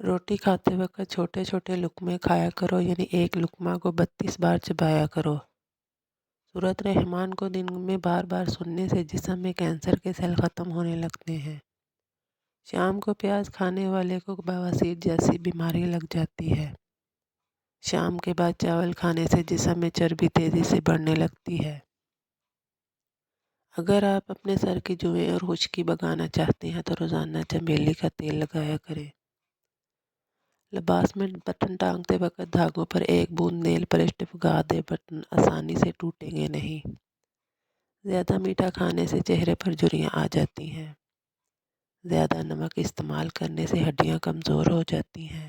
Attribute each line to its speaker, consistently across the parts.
Speaker 1: روٹی کھاتے وقت چھوٹے چھوٹے لقمے کھایا کرو، یعنی ایک لقمہ کو 32 بار چبایا کرو۔ سورۃ رحمان کو دن میں بار بار سننے سے جسم میں کینسر کے سیل ختم ہونے لگتے ہیں۔ شام کو پیاز کھانے والے کو بواسیر جیسی بیماری لگ جاتی ہے۔ شام کے بعد چاول کھانے سے جسم میں چربی تیزی سے بڑھنے لگتی ہے۔ اگر آپ اپنے سر کی جوئیں اور خشکی بھگانا چاہتے ہیں تو روزانہ چمیلی کا تیل لگایا کریں۔ لباس میں بٹن ٹانگتے وقت دھاگوں پر ایک بوند نیل پالش ٹپکا دیں، بٹن آسانی سے ٹوٹیں گے نہیں۔ زیادہ میٹھا کھانے سے چہرے پر جھریاں آ جاتی ہیں۔ زیادہ نمک استعمال کرنے سے ہڈیاں کمزور ہو جاتی ہیں۔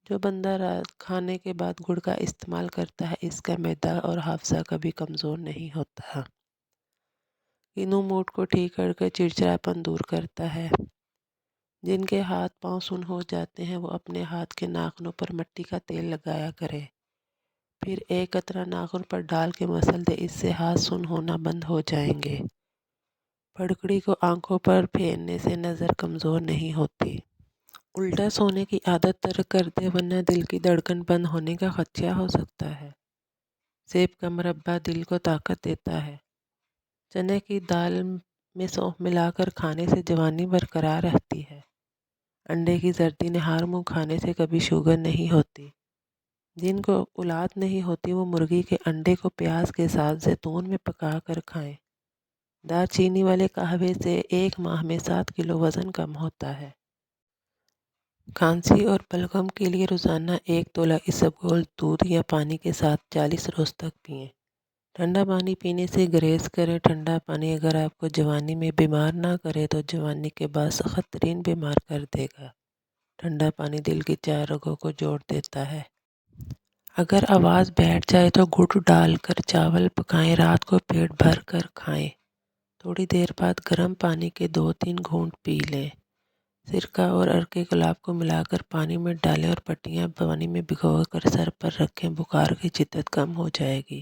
Speaker 1: جو بندہ رات کھانے کے بعد گڑ کا استعمال کرتا ہے، اس کا معدہ اور حافظہ کبھی کمزور نہیں ہوتا۔ کینو موڈ کو ٹھیک کر کے چڑچڑاپن دور کرتا ہے۔ جن کے ہاتھ پاؤں سن ہو جاتے ہیں وہ اپنے ہاتھ کے ناخنوں پر مٹی کا تیل لگایا کرے، پھر ایک قطرہ ناخن پر ڈال کے مسل دے، اس سے ہاتھ سن ہونا بند ہو جائیں گے۔ پھڑکڑی کو آنکھوں پر پھیرنے سے نظر کمزور نہیں ہوتی۔ الٹا سونے کی عادت ترک کر دے، ورنہ دل کی دھڑکن بند ہونے کا خدشہ ہو سکتا ہے۔ سیب کا مربع دل کو طاقت دیتا ہے۔ چنے کی دال میں سونف ملا کر کھانے سے جوانی برقرار رہتی ہے۔ انڈے کی زردی نہار منہ کھانے سے کبھی شوگر نہیں ہوتی۔ جن کو اولاد نہیں ہوتی وہ مرغی کے انڈے کو پیاز کے ساتھ زیتون میں پکا کر کھائیں۔ دار چینی والے قہوے سے 1 ماہ میں 7 کلو وزن کم ہوتا ہے۔ کھانسی اور بلغم کے لیے روزانہ 1 تولہ اسبگول دودھ یا پانی کے ساتھ 40 روز تک پئیں۔ ٹھنڈا پانی پینے سے گریز کریں۔ ٹھنڈا پانی اگر آپ کو جوانی میں بیمار نہ کرے تو جوانی کے بعد سخت ترین بیمار کر دے گا۔ ٹھنڈا پانی دل کی 4 رگوں کو جوڑ دیتا ہے۔ اگر آواز بیٹھ جائے تو گڑ ڈال کر چاول پکائیں، رات کو پیٹ بھر کر کھائیں۔ تھوڑی دیر بعد گرم پانی کے 2-3 گھونٹ پی لیں۔ سرکہ اور عرق گلاب کو ملا کر پانی میں ڈالیں اور پٹیاں پانی میں بھگو کر سر پر رکھیں، بخار کی شدت کم ہو جائے گی۔